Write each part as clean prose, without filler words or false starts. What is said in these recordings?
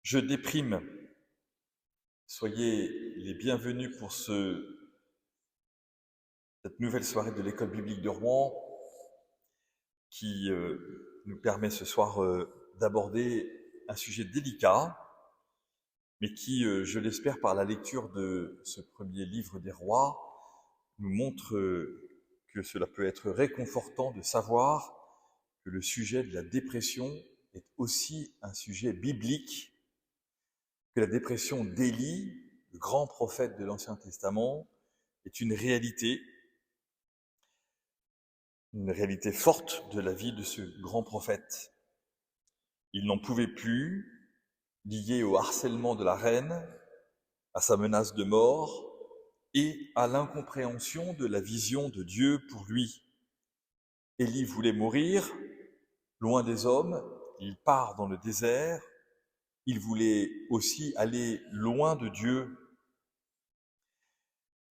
Je déprime. Soyez les bienvenus pour cette nouvelle soirée de l'école biblique de Rouen qui nous permet ce soir d'aborder un sujet délicat, mais qui, je l'espère, par la lecture de ce premier livre des rois, nous montre que cela peut être réconfortant de savoir que le sujet de la dépression est aussi un sujet biblique, que la dépression d'Élie, le grand prophète de l'Ancien Testament, est une réalité forte de la vie de ce grand prophète. Il n'en pouvait plus, lié au harcèlement de la reine, à sa menace de mort et à l'incompréhension de la vision de Dieu pour lui. Élie voulait mourir, loin des hommes, il part dans le désert, il voulait aussi aller loin de Dieu.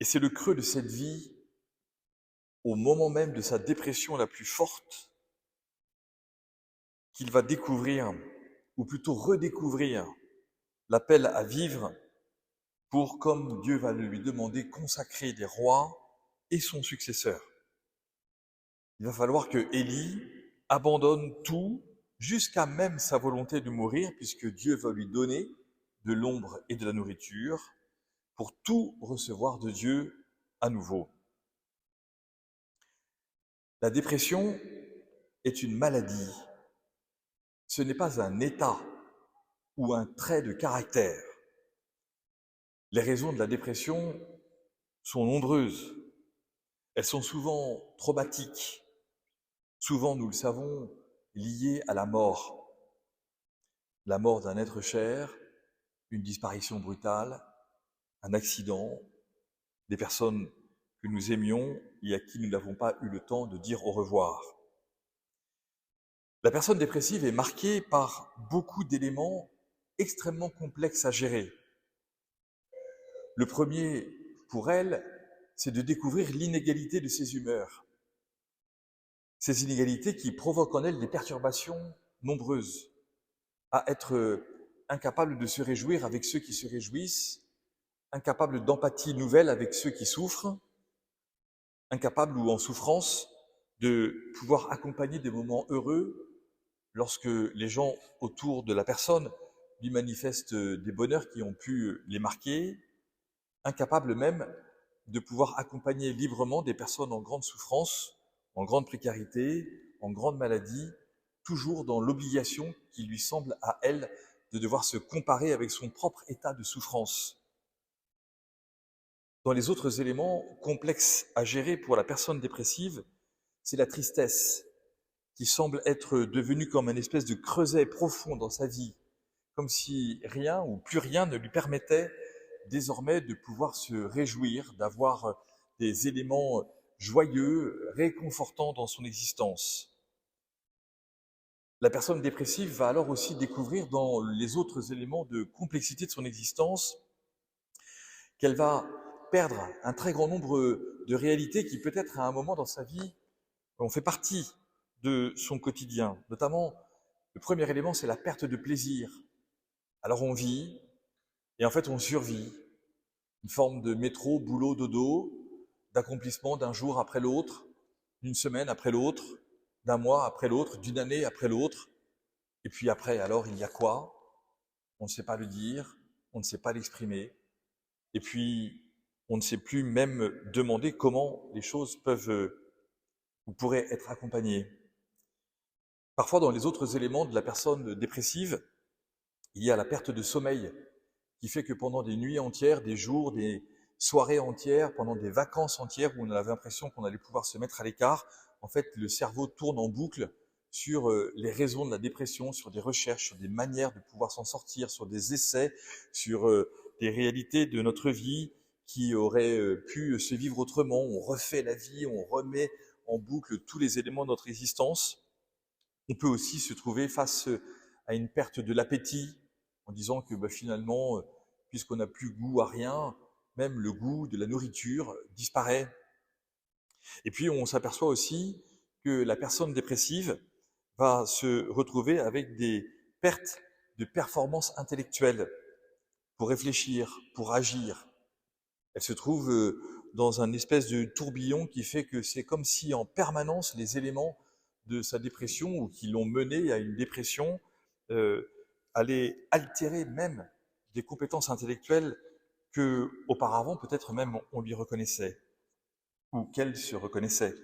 Et c'est le creux de cette vie, au moment même de sa dépression la plus forte, qu'il va découvrir, ou plutôt redécouvrir, l'appel à vivre pour, comme Dieu va le lui demander, consacrer des rois et son successeur. Il va falloir que Élie abandonne tout, jusqu'à même sa volonté de mourir, puisque Dieu va lui donner de l'ombre et de la nourriture, pour tout recevoir de Dieu à nouveau. La dépression est une maladie. Ce n'est pas un état ou un trait de caractère. Les raisons de la dépression sont nombreuses. Elles sont souvent traumatiques, souvent, nous le savons, liées à la mort d'un être cher, une disparition brutale, un accident, des personnes que nous aimions et à qui nous n'avons pas eu le temps de dire au revoir. La personne dépressive est marquée par beaucoup d'éléments extrêmement complexes à gérer. Le premier, pour elle, c'est de découvrir l'inégalité de ses humeurs. Ces inégalités qui provoquent en elle des perturbations nombreuses, à être incapable de se réjouir avec ceux qui se réjouissent, incapable d'empathie nouvelle avec ceux qui souffrent, incapable ou en souffrance de pouvoir accompagner des moments heureux lorsque les gens autour de la personne lui manifestent des bonheurs qui ont pu les marquer, incapable même de pouvoir accompagner librement des personnes en grande souffrance, en grande précarité, en grande maladie, toujours dans l'obligation qui lui semble à elle de devoir se comparer avec son propre état de souffrance. Dans les autres éléments complexes à gérer pour la personne dépressive, c'est la tristesse qui semble être devenue comme une espèce de creuset profond dans sa vie, comme si rien ou plus rien ne lui permettait désormais de pouvoir se réjouir, d'avoir des éléments joyeux, réconfortants dans son existence. La personne dépressive va alors aussi découvrir dans les autres éléments de complexité de son existence qu'elle va perdre un très grand nombre de réalités qui peut-être à un moment dans sa vie ont fait partie de son quotidien. Notamment, le premier élément, c'est la perte de plaisir. Alors on vit, et en fait on survit. Une forme de métro, boulot, dodo, d'accomplissement d'un jour après l'autre, d'une semaine après l'autre, d'un mois après l'autre, d'une année après l'autre. Et puis après, alors, il y a quoi? On ne sait pas le dire, on ne sait pas l'exprimer. Et puis, on ne sait plus même demander comment les choses peuvent ou pourraient être accompagnées. Parfois, dans les autres éléments de la personne dépressive, il y a la perte de sommeil, qui fait que pendant des nuits entières, des jours, des soirées entières, pendant des vacances entières où on avait l'impression qu'on allait pouvoir se mettre à l'écart, en fait, le cerveau tourne en boucle sur les raisons de la dépression, sur des recherches, sur des manières de pouvoir s'en sortir, sur des essais, sur des réalités de notre vie qui auraient pu se vivre autrement. On refait la vie, on remet en boucle tous les éléments de notre existence. On peut aussi se trouver face à une perte de l'appétit, en disant que finalement, puisqu'on n'a plus goût à rien, même le goût de la nourriture disparaît. Et puis on s'aperçoit aussi que la personne dépressive va se retrouver avec des pertes de performance intellectuelle pour réfléchir, pour agir. Elle se trouve dans un espèce de tourbillon qui fait que c'est comme si en permanence les éléments de sa dépression ou qui l'ont mené à une dépression allaient altérer même des compétences intellectuelles que auparavant peut-être même on lui reconnaissait ou qu'elle se reconnaissait.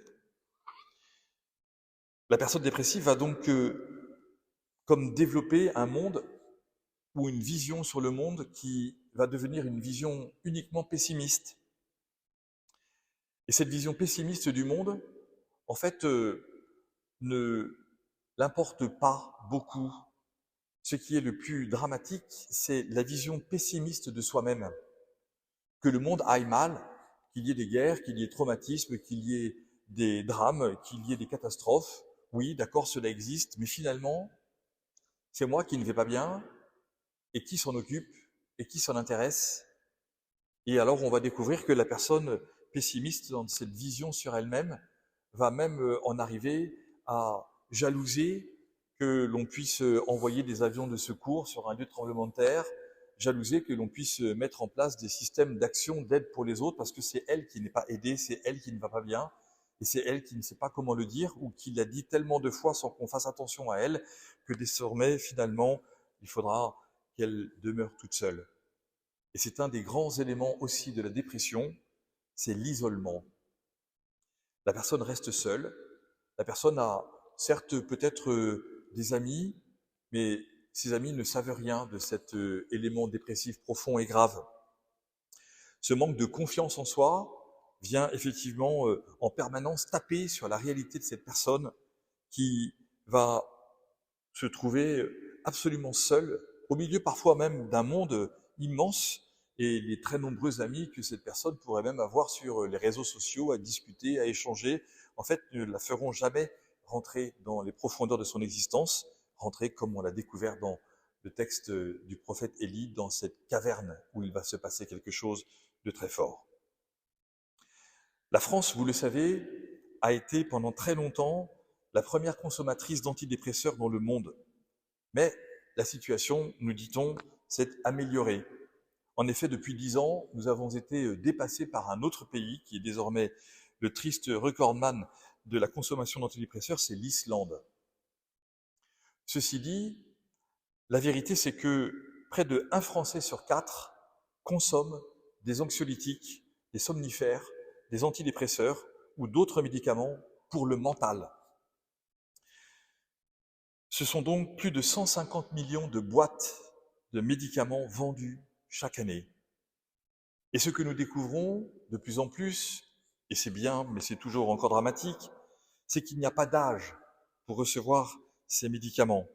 La personne dépressive va donc comme développer un monde ou une vision sur le monde qui va devenir une vision uniquement pessimiste. Et cette vision pessimiste du monde, en fait, ne l'importe pas beaucoup. Ce qui est le plus dramatique, c'est la vision pessimiste de soi-même. Que le monde aille mal, qu'il y ait des guerres, qu'il y ait des traumatismes, qu'il y ait des drames, qu'il y ait des catastrophes. Oui, d'accord, cela existe, mais finalement, c'est moi qui ne vais pas bien, et qui s'en occupe, et qui s'en intéresse. Et alors, on va découvrir que la personne pessimiste, dans cette vision sur elle-même, va même en arriver à jalouser que l'on puisse envoyer des avions de secours sur un lieu de tremblement de terre, jalouser que l'on puisse mettre en place des systèmes d'action, d'aide pour les autres, parce que c'est elle qui n'est pas aidée, c'est elle qui ne va pas bien, et c'est elle qui ne sait pas comment le dire, ou qui l'a dit tellement de fois sans qu'on fasse attention à elle, que désormais, finalement, il faudra qu'elle demeure toute seule. Et c'est un des grands éléments aussi de la dépression, c'est l'isolement. La personne reste seule, la personne a certes peut-être des amis, mais ces amis ne savent rien de cet élément dépressif profond et grave. Ce manque de confiance en soi vient effectivement en permanence taper sur la réalité de cette personne qui va se trouver absolument seule, au milieu parfois même d'un monde immense, et les très nombreux amis que cette personne pourrait même avoir sur les réseaux sociaux, à discuter, à échanger, en fait, ne la feront jamais rentrer dans les profondeurs de son existence, rentrer comme on l'a découvert dans le texte du prophète Élie, dans cette caverne où il va se passer quelque chose de très fort. La France, vous le savez, a été pendant très longtemps la première consommatrice d'antidépresseurs dans le monde. Mais la situation, nous dit-on, s'est améliorée. En effet, depuis 10 ans, nous avons été dépassés par un autre pays qui est désormais le triste recordman de la consommation d'antidépresseurs, c'est l'Islande. Ceci dit, la vérité c'est que près de 1 Français sur 4 consomme des anxiolytiques, des somnifères, des antidépresseurs ou d'autres médicaments pour le mental. Ce sont donc plus de 150 millions de boîtes de médicaments vendus chaque année. Et ce que nous découvrons de plus en plus, et c'est bien, mais c'est toujours encore dramatique, c'est qu'il n'y a pas d'âge pour recevoir ces médicaments.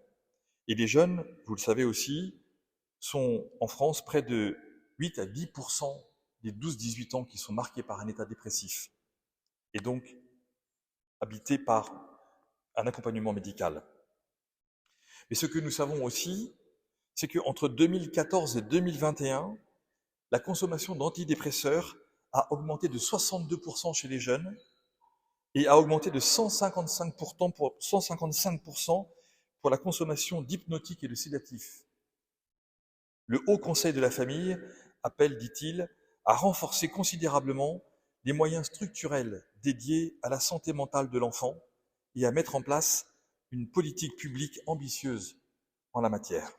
Et les jeunes, vous le savez aussi, sont en France près de 8 à 10% des 12-18 ans qui sont marqués par un état dépressif, et donc habités par un accompagnement médical. Mais ce que nous savons aussi, c'est qu'entre 2014 et 2021, la consommation d'antidépresseurs a augmenté de 62% chez les jeunes et a augmenté de 155% pour la consommation d'hypnotiques et de sédatifs. Le Haut Conseil de la famille appelle, dit-il, à renforcer considérablement les moyens structurels dédiés à la santé mentale de l'enfant et à mettre en place une politique publique ambitieuse en la matière.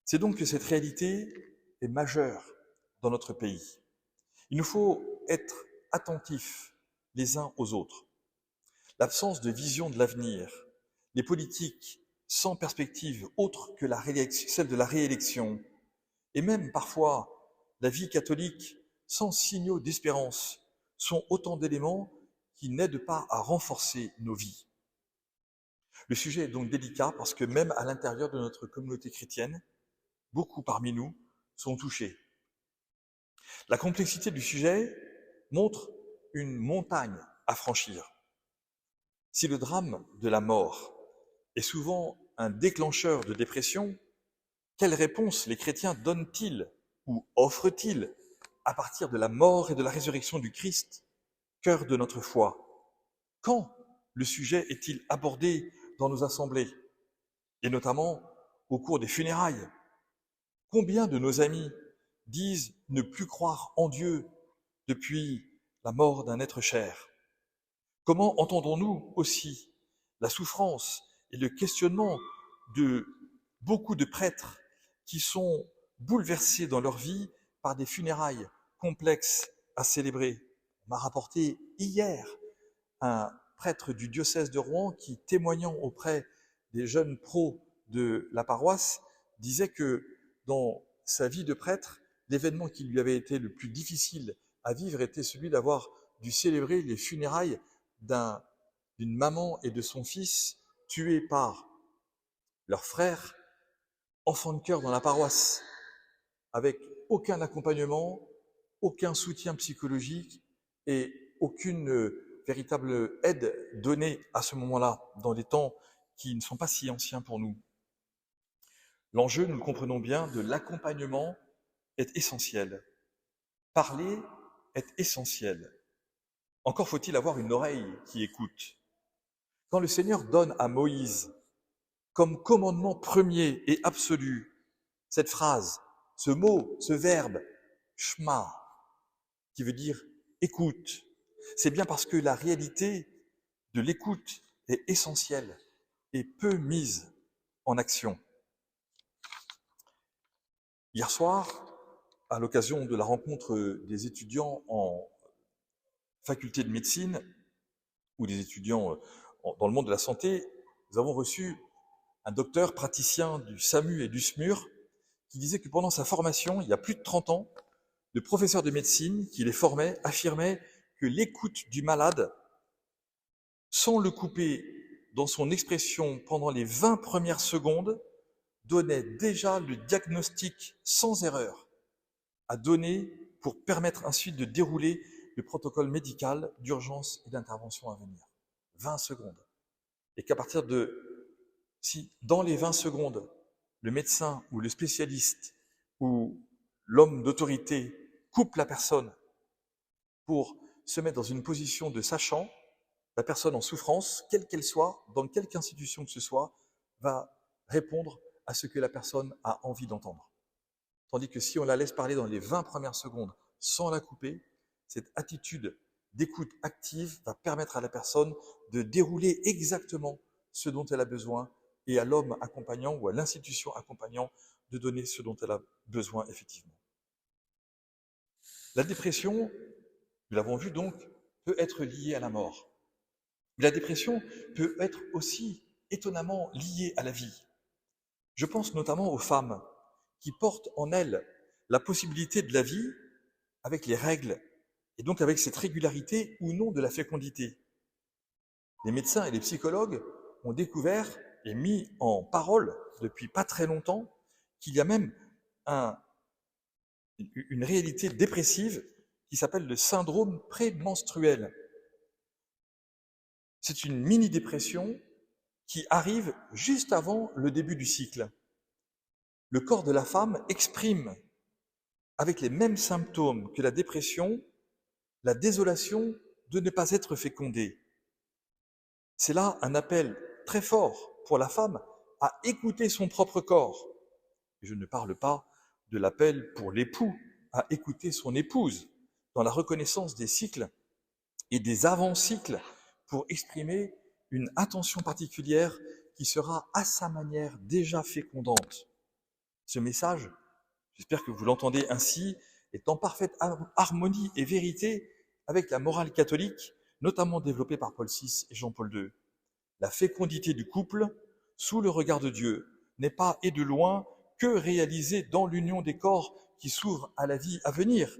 C'est donc que cette réalité est majeure dans notre pays. Il nous faut être attentifs les uns aux autres. L'absence de vision de l'avenir, les politiques sans perspective autre que celle de la réélection, et même parfois la vie catholique sans signaux d'espérance, sont autant d'éléments qui n'aident pas à renforcer nos vies. Le sujet est donc délicat parce que même à l'intérieur de notre communauté chrétienne, beaucoup parmi nous sont touchés. La complexité du sujet montre une montagne à franchir. Si le drame de la mort est souvent un déclencheur de dépression, quelle réponse les chrétiens donnent-ils ou offrent-ils à partir de la mort et de la résurrection du Christ, cœur de notre foi? Quand le sujet est-il abordé dans nos assemblées, et notamment au cours des funérailles? Combien de nos amis disent ne plus croire en Dieu depuis la mort d'un être cher? Comment entendons-nous aussi la souffrance et le questionnement de beaucoup de prêtres qui sont bouleversés dans leur vie par des funérailles complexes à célébrer? On m'a rapporté hier un prêtre du diocèse de Rouen qui, témoignant auprès des jeunes pros de la paroisse, disait que dans sa vie de prêtre, l'événement qui lui avait été le plus difficile à vivre était celui d'avoir dû célébrer les funérailles d'une maman et de son fils tués par leur frère, enfant de cœur dans la paroisse, avec aucun accompagnement, aucun soutien psychologique et aucune véritable aide donnée à ce moment-là, dans des temps qui ne sont pas si anciens pour nous. L'enjeu, nous le comprenons bien, de l'accompagnement est essentiel. Parler est essentiel. Encore faut-il avoir une oreille qui écoute. Quand le Seigneur donne à Moïse, comme commandement premier et absolu, cette phrase, ce mot, ce verbe, shema, qui veut dire écoute, c'est bien parce que la réalité de l'écoute est essentielle et peu mise en action. Hier soir, à l'occasion de la rencontre des étudiants en faculté de médecine ou des étudiants dans le monde de la santé, nous avons reçu un docteur praticien du SAMU et du SMUR qui disait que pendant sa formation, il y a plus de 30 ans, le professeur de médecine qui les formait affirmait que l'écoute du malade, sans le couper dans son expression pendant les 20 premières secondes, donnait déjà le diagnostic sans erreur à donner pour permettre ensuite de dérouler le protocole médical d'urgence et d'intervention à venir. 20 secondes. Et qu'à partir de, si dans les 20 secondes, le médecin ou le spécialiste ou l'homme d'autorité coupe la personne pour se mettre dans une position de sachant, la personne en souffrance, quelle qu'elle soit, dans quelque institution que ce soit, va répondre à ce que la personne a envie d'entendre. Tandis que si on la laisse parler dans les 20 premières secondes sans la couper, cette attitude d'écoute active va permettre à la personne de dérouler exactement ce dont elle a besoin et à l'homme accompagnant ou à l'institution accompagnant de donner ce dont elle a besoin effectivement. La dépression, nous l'avons vu donc, peut être liée à la mort. Mais la dépression peut être aussi étonnamment liée à la vie. Je pense notamment aux femmes qui portent en elles la possibilité de la vie avec les règles et donc avec cette régularité ou non de la fécondité. Les médecins et les psychologues ont découvert et mis en parole depuis pas très longtemps qu'il y a même une réalité dépressive qui s'appelle le syndrome prémenstruel. C'est une mini-dépression qui arrive juste avant le début du cycle. Le corps de la femme exprime, avec les mêmes symptômes que la dépression, la désolation de ne pas être fécondée. C'est là un appel très fort pour la femme à écouter son propre corps. Je ne parle pas de l'appel pour l'époux à écouter son épouse dans la reconnaissance des cycles et des avant-cycles pour exprimer une attention particulière qui sera à sa manière déjà fécondante. Ce message, j'espère que vous l'entendez ainsi, est en parfaite harmonie et vérité avec la morale catholique, notamment développée par Paul VI et Jean-Paul II. La fécondité du couple, sous le regard de Dieu, n'est pas et de loin que réalisée dans l'union des corps qui s'ouvrent à la vie à venir,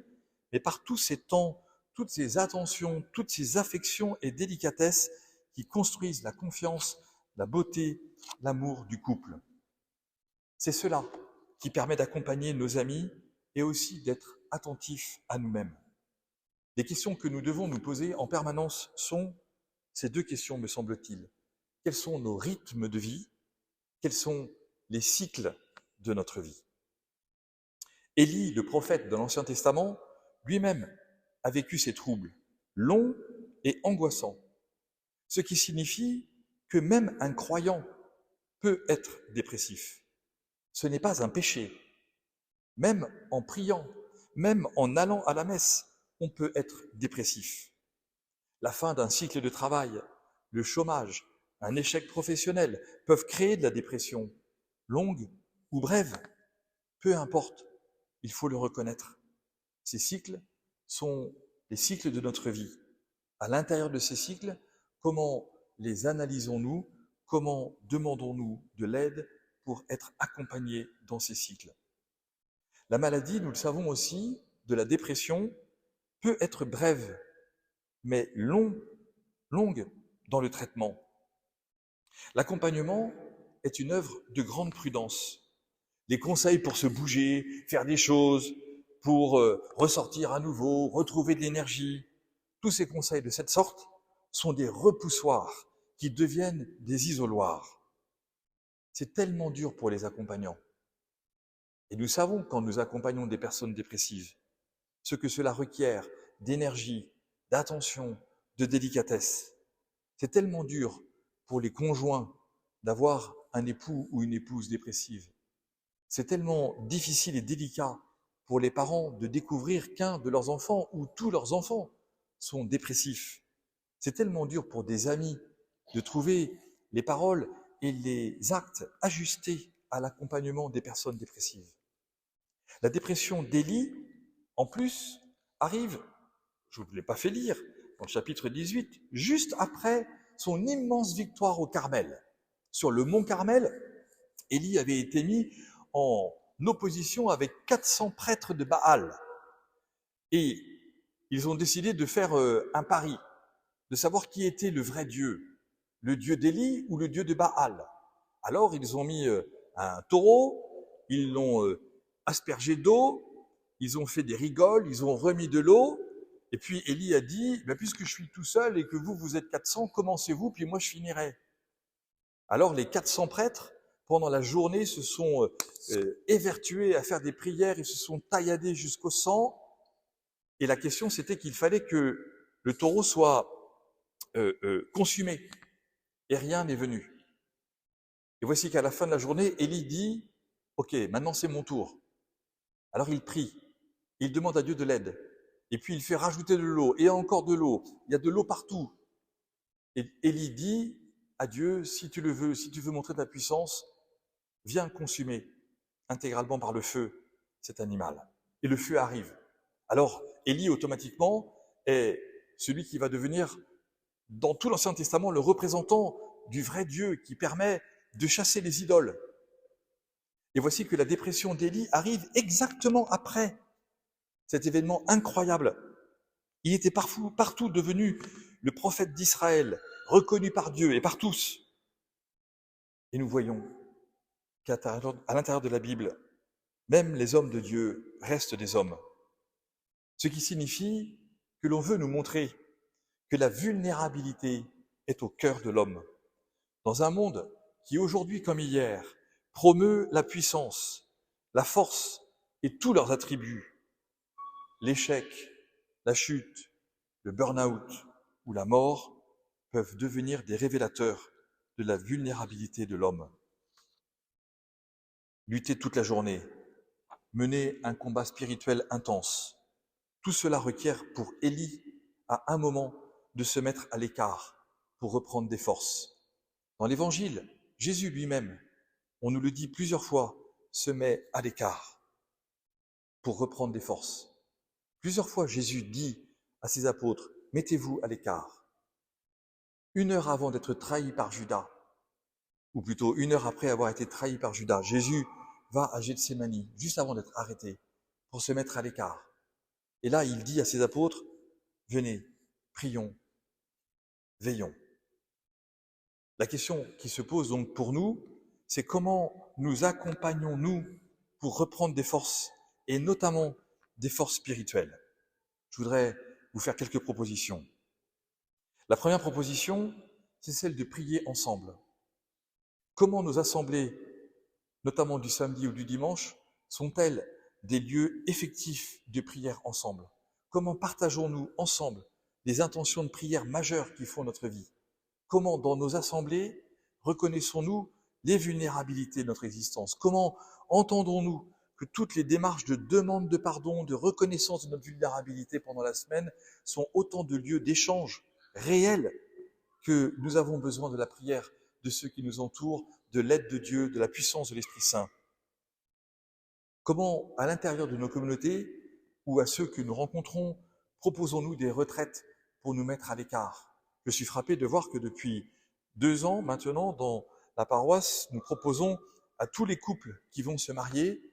mais par tous ces temps, toutes ces attentions, toutes ces affections et délicatesses qui construisent la confiance, la beauté, l'amour du couple. C'est cela qui permet d'accompagner nos amis et aussi d'être attentifs à nous-mêmes. Les questions que nous devons nous poser en permanence sont ces deux questions, me semble-t-il. Quels sont nos rythmes de vie? Quels sont les cycles de notre vie? Élie, le prophète de l'Ancien Testament, lui-même a vécu ces troubles, longs et angoissants, ce qui signifie que même un croyant peut être dépressif. Ce n'est pas un péché. Même en priant, même en allant à la messe, on peut être dépressif. La fin d'un cycle de travail, le chômage, un échec professionnel peuvent créer de la dépression, longue ou brève, peu importe, il faut le reconnaître. Ces cycles sont les cycles de notre vie. À l'intérieur de ces cycles, comment les analysons-nous? Comment demandons-nous de l'aide pour être accompagnés dans ces cycles? La maladie, nous le savons aussi, de la dépression, peut être brève, mais longue dans le traitement. L'accompagnement est une œuvre de grande prudence. Les conseils pour se bouger, faire des choses, pour ressortir à nouveau, retrouver de l'énergie, tous ces conseils de cette sorte sont des repoussoirs qui deviennent des isoloirs. C'est tellement dur pour les accompagnants. Et nous savons, quand nous accompagnons des personnes dépressives, ce que cela requiert d'énergie, d'attention, de délicatesse. C'est tellement dur pour les conjoints d'avoir un époux ou une épouse dépressive. C'est tellement difficile et délicat pour les parents de découvrir qu'un de leurs enfants ou tous leurs enfants sont dépressifs. C'est tellement dur pour des amis de trouver les paroles et les actes ajustés à l'accompagnement des personnes dépressives. La dépression d'Élie, en plus, arrive, je ne vous l'ai pas fait lire, dans le chapitre 18, juste après son immense victoire au Carmel. Sur le mont Carmel, Élie avait été mis en opposition avec 400 prêtres de Baal. Et ils ont décidé de faire un pari, de savoir qui était le vrai Dieu, le Dieu d'Élie ou le Dieu de Baal. Alors ils ont mis un taureau, ils l'ont aspergé d'eau, ils ont fait des rigoles, ils ont remis de l'eau, et puis Élie a dit, puisque je suis tout seul et que vous êtes 400, commencez-vous, puis moi je finirai. Alors les 400 prêtres, pendant la journée, se sont évertués à faire des prières, ils se sont tailladés jusqu'au sang, et la question c'était qu'il fallait que le taureau soit consumé, et rien n'est venu. Et voici qu'à la fin de la journée, Élie dit, ok, maintenant c'est mon tour. Alors il prie, il demande à Dieu de l'aide, et puis il fait rajouter de l'eau, et encore de l'eau, il y a de l'eau partout. Et Élie dit à Dieu, si tu le veux, si tu veux montrer ta puissance, viens consumer intégralement par le feu cet animal. Et le feu arrive. Alors Élie automatiquement est celui qui va devenir, dans tout l'Ancien Testament, le représentant du vrai Dieu qui permet de chasser les idoles. Et voici que la dépression d'Élie arrive exactement après cet événement incroyable. Il était partout devenu le prophète d'Israël, reconnu par Dieu et par tous. Et nous voyons qu'à l'intérieur de la Bible, même les hommes de Dieu restent des hommes. Ce qui signifie que l'on veut nous montrer que la vulnérabilité est au cœur de l'homme. Dans un monde qui, aujourd'hui comme hier, promeut la puissance, la force et tous leurs attributs, l'échec, la chute, le burn-out ou la mort peuvent devenir des révélateurs de la vulnérabilité de l'homme. Lutter toute la journée, mener un combat spirituel intense, tout cela requiert pour Élie, à un moment, de se mettre à l'écart pour reprendre des forces. Dans l'Évangile, Jésus lui-même, on nous le dit plusieurs fois, se met à l'écart pour reprendre des forces. Plusieurs fois, Jésus dit à ses apôtres, mettez-vous à l'écart. 1 heure avant d'être trahi par Judas, ou plutôt 1 heure après avoir été trahi par Judas, Jésus va à Gethsémani, juste avant d'être arrêté, pour se mettre à l'écart. Et là, il dit à ses apôtres, venez, prions, veillons. La question qui se pose donc pour nous, c'est comment nous accompagnons-nous pour reprendre des forces, et notamment des forces spirituelles. Je voudrais vous faire quelques propositions. La première proposition, c'est celle de prier ensemble. Comment nos assemblées, notamment du samedi ou du dimanche, sont-elles des lieux effectifs de prière ensemble? Comment partageons-nous ensemble les intentions de prière majeures qui font notre vie? Comment, dans nos assemblées, reconnaissons-nous les vulnérabilités de notre existence? Comment entendons-nous que toutes les démarches de demande de pardon, de reconnaissance de notre vulnérabilité pendant la semaine sont autant de lieux d'échange réels que nous avons besoin de la prière de ceux qui nous entourent, de l'aide de Dieu, de la puissance de l'Esprit Saint? Comment, à l'intérieur de nos communautés ou à ceux que nous rencontrons, proposons-nous des retraites pour nous mettre à l'écart? Je suis frappé de voir que depuis 2 ans maintenant, dans la paroisse, nous proposons à tous les couples qui vont se marier,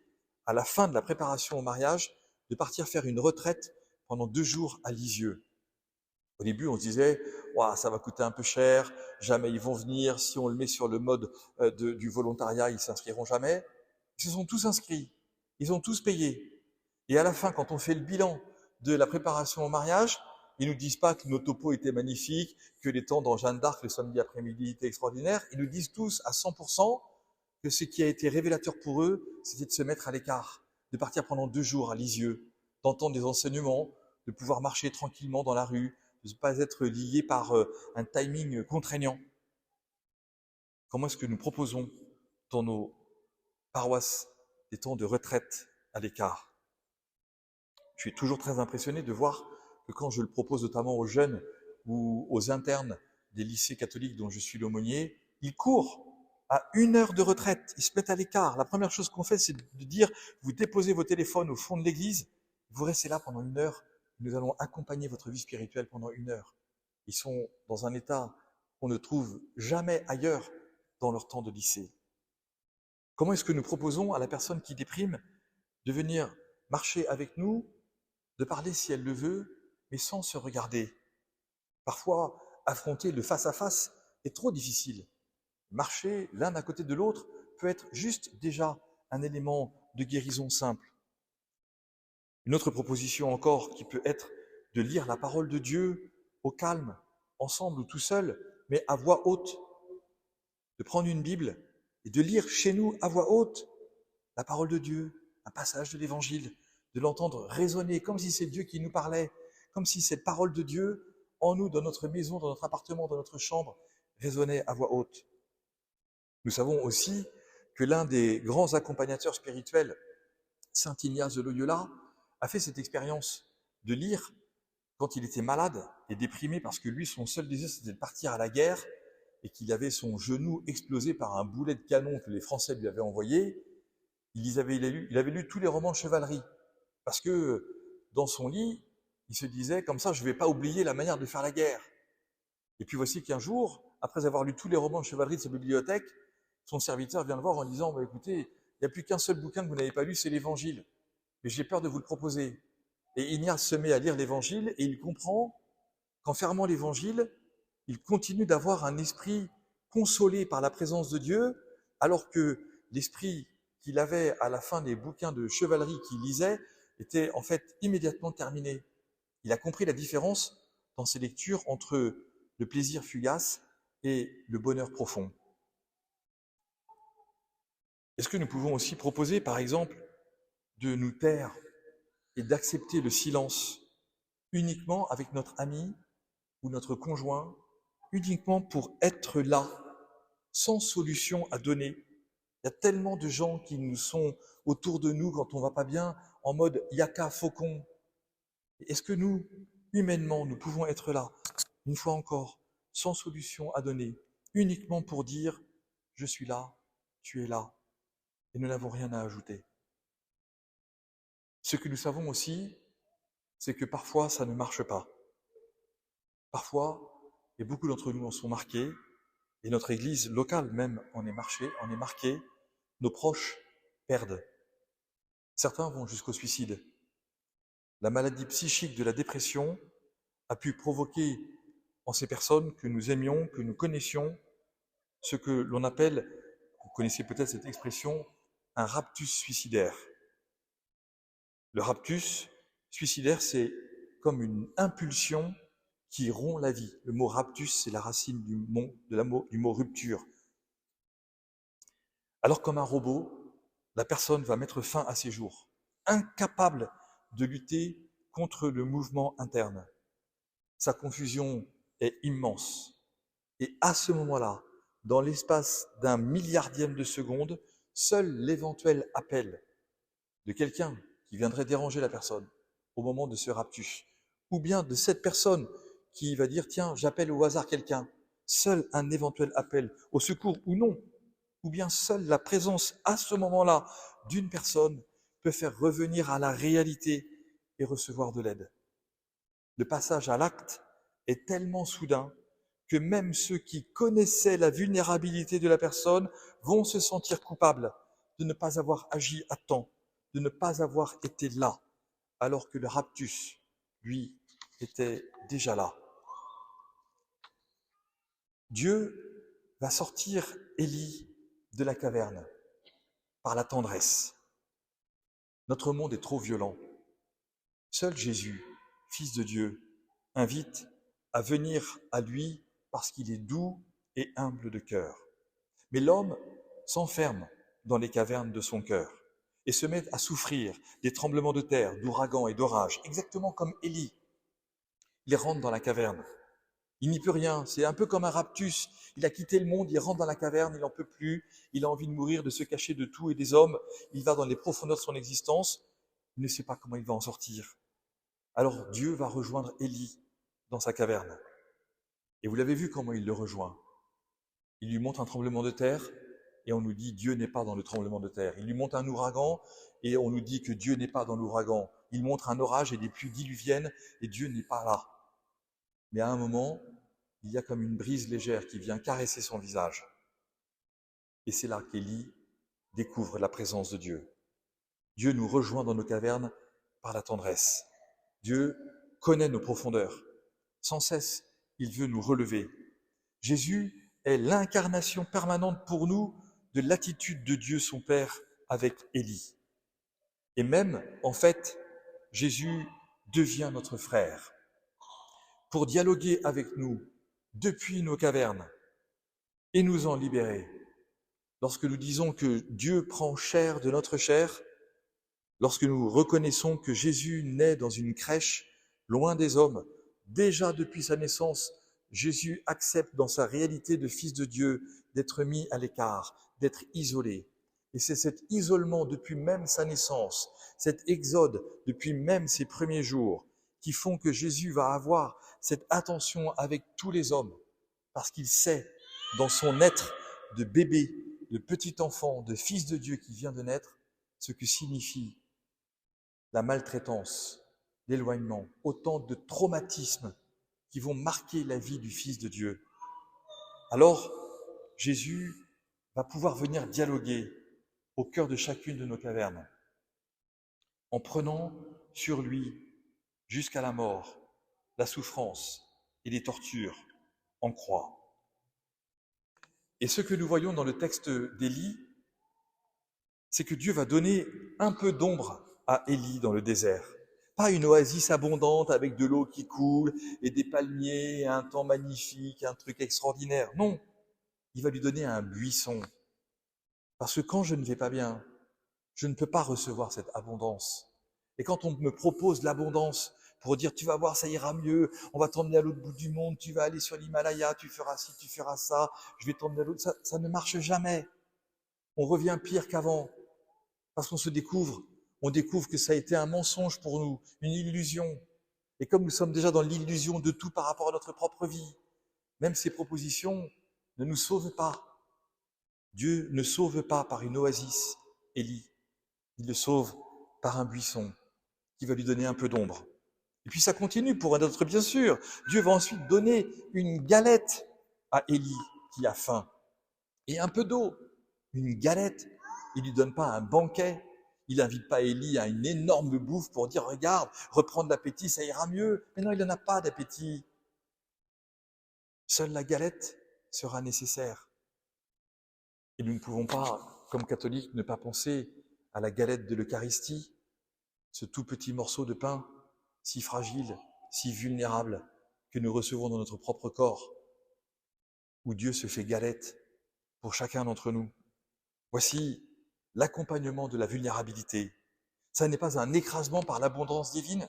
à la fin de la préparation au mariage, de partir faire une retraite pendant 2 jours à Lisieux. Au début, on se disait, ouah, ça va coûter un peu cher, jamais ils vont venir, si on le met sur le mode du volontariat, ils s'inscriront jamais. Ils se sont tous inscrits, ils ont tous payé. Et à la fin, quand on fait le bilan de la préparation au mariage, ils nous disent pas que nos topos étaient magnifiques, que les temps dans Jeanne d'Arc le samedi après-midi étaient extraordinaires. Ils nous disent tous à 100% que ce qui a été révélateur pour eux, c'était de se mettre à l'écart, de partir pendant 2 jours à Lisieux, d'entendre des enseignements, de pouvoir marcher tranquillement dans la rue, de ne pas être lié par un timing contraignant. Comment est-ce que nous proposons dans nos paroisses des temps de retraite à l'écart? Je suis toujours très impressionné de voir que quand je le propose notamment aux jeunes ou aux internes des lycées catholiques dont je suis l'aumônier, ils courent à 1 heure de retraite, ils se mettent à l'écart. La première chose qu'on fait, c'est de dire, vous déposez vos téléphones au fond de l'église, vous restez là pendant 1 heure, nous allons accompagner votre vie spirituelle pendant 1 heure. Ils sont dans un état qu'on ne trouve jamais ailleurs dans leur temps de lycée. Comment est-ce que nous proposons à la personne qui déprime de venir marcher avec nous, de parler si elle le veut, mais sans se regarder? Parfois, affronter le face-à-face est trop difficile. Marcher l'un à côté de l'autre peut être juste déjà un élément de guérison simple. Une autre proposition encore qui peut être de lire la parole de Dieu au calme, ensemble ou tout seul, mais à voix haute. De prendre une Bible et de lire chez nous à voix haute la parole de Dieu, un passage de l'Évangile, de l'entendre résonner comme si c'est Dieu qui nous parlait, comme si cette parole de Dieu, en nous, dans notre maison, dans notre appartement, dans notre chambre, résonnait à voix haute. Nous savons aussi que l'un des grands accompagnateurs spirituels, Saint Ignace de Loyola, a fait cette expérience de lire quand il était malade et déprimé parce que lui, son seul désir, c'était de partir à la guerre et qu'il avait son genou explosé par un boulet de canon que les Français lui avaient envoyé. Il avait lu tous les romans de chevalerie parce que dans son lit, il se disait, comme ça, je ne vais pas oublier la manière de faire la guerre. Et puis voici qu'un jour, après avoir lu tous les romans de chevalerie de sa bibliothèque, son serviteur vient le voir en disant, bah, écoutez, il n'y a plus qu'un seul bouquin que vous n'avez pas lu, c'est l'Évangile. Mais j'ai peur de vous le proposer. Et Ignace se met à lire l'Évangile et il comprend qu'en fermant l'Évangile, il continue d'avoir un esprit consolé par la présence de Dieu, alors que l'esprit qu'il avait à la fin des bouquins de chevalerie qu'il lisait était en fait immédiatement terminé. Il a compris la différence dans ses lectures entre le plaisir fugace et le bonheur profond. Est-ce que nous pouvons aussi proposer, par exemple, de nous taire et d'accepter le silence uniquement avec notre ami ou notre conjoint, uniquement pour être là, sans solution à donner? Il y a tellement de gens qui nous sont autour de nous quand on va pas bien, en mode yaka faucon. Est-ce que nous, humainement, nous pouvons être là, une fois encore, sans solution à donner, uniquement pour dire « je suis là, tu es là » et nous n'avons rien à ajouter? Ce que nous savons aussi, c'est que parfois ça ne marche pas. Parfois, et beaucoup d'entre nous en sont marqués, et notre église locale même en est marquée, nos proches perdent. Certains vont jusqu'au suicide. La maladie psychique de la dépression a pu provoquer en ces personnes que nous aimions, que nous connaissions, ce que l'on appelle, vous connaissez peut-être cette expression, un raptus suicidaire. Le raptus suicidaire, c'est comme une impulsion qui rompt la vie. Le mot raptus, c'est la racine du mot rupture. Alors comme un robot, la personne va mettre fin à ses jours, incapable de lutter contre le mouvement interne. Sa confusion est immense. Et à ce moment-là, dans l'espace d'un milliardième de seconde, seul l'éventuel appel de quelqu'un qui viendrait déranger la personne au moment de ce raptus, ou bien de cette personne qui va dire, tiens, j'appelle au hasard quelqu'un, seul un éventuel appel au secours ou non, ou bien seule la présence à ce moment-là d'une personne peut faire revenir à la réalité et recevoir de l'aide. Le passage à l'acte est tellement soudain que même ceux qui connaissaient la vulnérabilité de la personne vont se sentir coupables de ne pas avoir agi à temps, de ne pas avoir été là, alors que le raptus, lui, était déjà là. Dieu va sortir Élie de la caverne par la tendresse. Notre monde est trop violent. Seul Jésus, Fils de Dieu, invite à venir à lui parce qu'il est doux et humble de cœur. Mais l'homme s'enferme dans les cavernes de son cœur et se met à souffrir des tremblements de terre, d'ouragans et d'orages, exactement comme Élie. Il rentre dans la caverne. Il n'y peut rien, c'est un peu comme un raptus. Il a quitté le monde, il rentre dans la caverne, il n'en peut plus, il a envie de mourir, de se cacher de tout et des hommes. Il va dans les profondeurs de son existence, il ne sait pas comment il va en sortir. Alors Dieu va rejoindre Élie dans sa caverne. Et vous l'avez vu comment il le rejoint. Il lui montre un tremblement de terre et on nous dit Dieu n'est pas dans le tremblement de terre. Il lui montre un ouragan et on nous dit que Dieu n'est pas dans l'ouragan. Il montre un orage et des pluies diluviennes et Dieu n'est pas là. Mais à un moment, il y a comme une brise légère qui vient caresser son visage. Et c'est là qu'Élie découvre la présence de Dieu. Dieu nous rejoint dans nos cavernes par la tendresse. Dieu connaît nos profondeurs. Sans cesse, il veut nous relever. Jésus est l'incarnation permanente pour nous de l'attitude de Dieu son Père avec Élie. Et même, en fait, Jésus devient notre frère pour dialoguer avec nous depuis nos cavernes et nous en libérer. Lorsque nous disons que Dieu prend chair de notre chair, lorsque nous reconnaissons que Jésus naît dans une crèche, loin des hommes, déjà depuis sa naissance, Jésus accepte dans sa réalité de Fils de Dieu d'être mis à l'écart, d'être isolé. Et c'est cet isolement depuis même sa naissance, cet exode depuis même ses premiers jours, qui font que Jésus va avoir cette attention avec tous les hommes, parce qu'il sait, dans son être de bébé, de petit enfant, de Fils de Dieu qui vient de naître, ce que signifie la maltraitance, l'éloignement, autant de traumatismes qui vont marquer la vie du Fils de Dieu. Alors, Jésus va pouvoir venir dialoguer au cœur de chacune de nos cavernes, en prenant sur lui, jusqu'à la mort, la souffrance et les tortures en croix. Et ce que nous voyons dans le texte d'Élie, c'est que Dieu va donner un peu d'ombre à Élie dans le désert. Pas une oasis abondante avec de l'eau qui coule et des palmiers, un temps magnifique, un truc extraordinaire. Non, il va lui donner un buisson. Parce que quand je ne vais pas bien, je ne peux pas recevoir cette abondance. Et quand on me propose l'abondance pour dire tu vas voir, ça ira mieux, on va t'emmener à l'autre bout du monde, tu vas aller sur l'Himalaya, tu feras ci, tu feras ça, je vais t'emmener à l'autre, ça ne marche jamais. On revient pire qu'avant. Parce qu'on on découvre que ça a été un mensonge pour nous, une illusion. Et comme nous sommes déjà dans l'illusion de tout par rapport à notre propre vie, même ces propositions ne nous sauvent pas. Dieu ne sauve pas par une oasis, Élie. Il le sauve par un buisson qui va lui donner un peu d'ombre. Et puis ça continue pour un autre, bien sûr. Dieu va ensuite donner une galette à Élie qui a faim et un peu d'eau. Une galette. Il lui donne pas un banquet. Il n'invite pas Élie à une énorme bouffe pour dire regarde, reprendre l'appétit, ça ira mieux. Mais non, il n'en a pas d'appétit. Seule la galette sera nécessaire. Et nous ne pouvons pas, comme catholiques, ne pas penser à la galette de l'Eucharistie, ce tout petit morceau de pain, si fragile, si vulnérable, que nous recevons dans notre propre corps, où Dieu se fait galette pour chacun d'entre nous. Voici l'accompagnement de la vulnérabilité. Ça n'est pas un écrasement par l'abondance divine,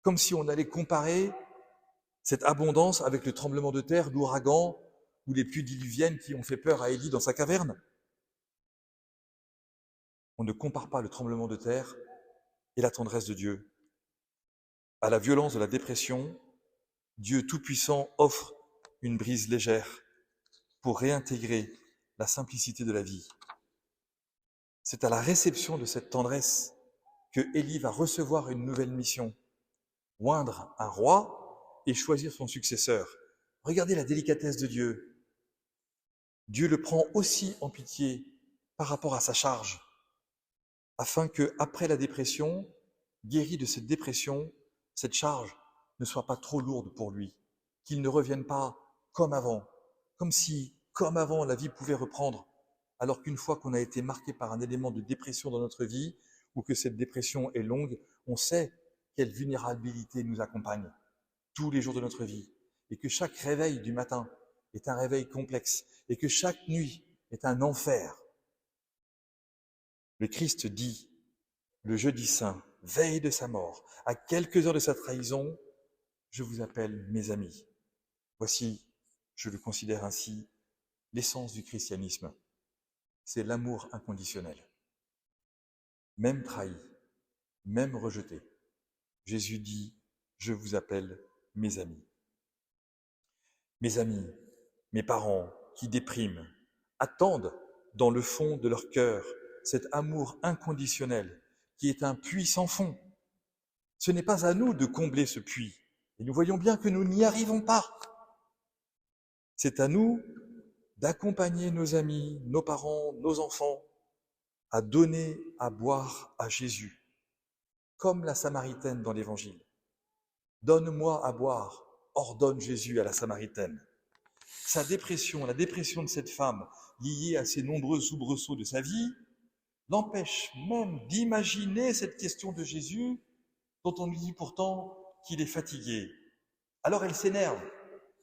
comme si on allait comparer cette abondance avec le tremblement de terre, l'ouragan, ou les pluies diluviennes qui ont fait peur à Élie dans sa caverne. On ne compare pas le tremblement de terre et la tendresse de Dieu. À la violence de la dépression, Dieu Tout-Puissant offre une brise légère pour réintégrer la simplicité de la vie. C'est à la réception de cette tendresse que Élie va recevoir une nouvelle mission, oindre un roi et choisir son successeur. Regardez la délicatesse de Dieu. Dieu le prend aussi en pitié par rapport à sa charge, afin que, après la dépression, guéri de cette dépression, cette charge ne soit pas trop lourde pour lui, qu'il ne revienne pas comme avant, comme si, comme avant, la vie pouvait reprendre, alors qu'une fois qu'on a été marqué par un élément de dépression dans notre vie, ou que cette dépression est longue, on sait quelle vulnérabilité nous accompagne tous les jours de notre vie, et que chaque réveil du matin est un réveil complexe, et que chaque nuit est un enfer. Le Christ dit, le jeudi saint, veille de sa mort, à quelques heures de sa trahison, je vous appelle mes amis. Voici, je le considère ainsi, l'essence du christianisme. C'est l'amour inconditionnel. Même trahi, même rejeté, Jésus dit, je vous appelle mes amis. Mes amis, mes parents qui dépriment, attendent dans le fond de leur cœur cet amour inconditionnel qui est un puits sans fond. Ce n'est pas à nous de combler ce puits, et nous voyons bien que nous n'y arrivons pas. C'est à nous d'accompagner nos amis, nos parents, nos enfants à donner à boire à Jésus, comme la Samaritaine dans l'Évangile. Donne-moi à boire, ordonne Jésus à la Samaritaine. Sa dépression, la dépression de cette femme, liée à ses nombreux soubresauts de sa vie, l'empêche même d'imaginer cette question de Jésus, dont on lui dit pourtant qu'il est fatigué. Alors elle s'énerve.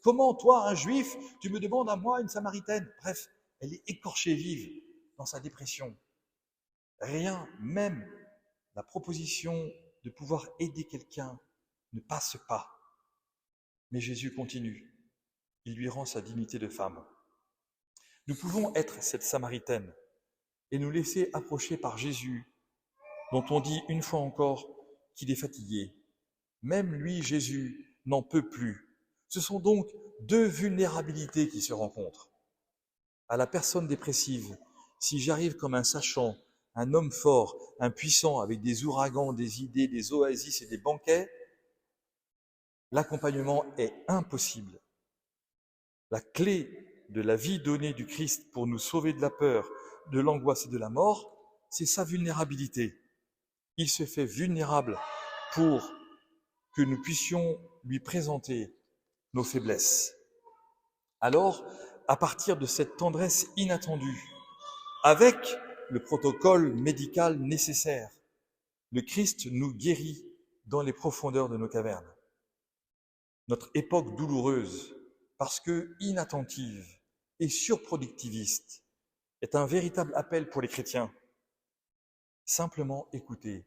Comment, toi, un juif, tu me demandes à moi, une Samaritaine? Bref, elle est écorchée vive dans sa dépression. Rien, même la proposition de pouvoir aider quelqu'un ne passe pas. Mais Jésus continue. Il lui rend sa dignité de femme. Nous pouvons être cette Samaritaine et nous laisser approcher par Jésus, dont on dit une fois encore qu'il est fatigué. Même lui, Jésus, n'en peut plus. Ce sont donc deux vulnérabilités qui se rencontrent. À la personne dépressive, si j'arrive comme un sachant, un homme fort, un puissant, avec des ouragans, des idées, des oasis et des banquets, l'accompagnement est impossible. La clé de la vie donnée du Christ pour nous sauver de la peur, de l'angoisse et de la mort, c'est sa vulnérabilité. Il se fait vulnérable pour que nous puissions lui présenter nos faiblesses. Alors, à partir de cette tendresse inattendue, avec le protocole médical nécessaire, le Christ nous guérit dans les profondeurs de nos cavernes. Notre époque douloureuse, parce que inattentive et surproductiviste, est un véritable appel pour les chrétiens. Simplement écouter,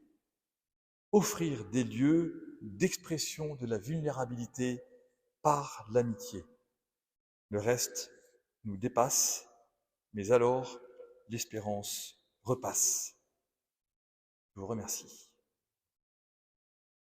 offrir des lieux d'expression de la vulnérabilité par l'amitié. Le reste nous dépasse, mais alors l'espérance repasse. Je vous remercie.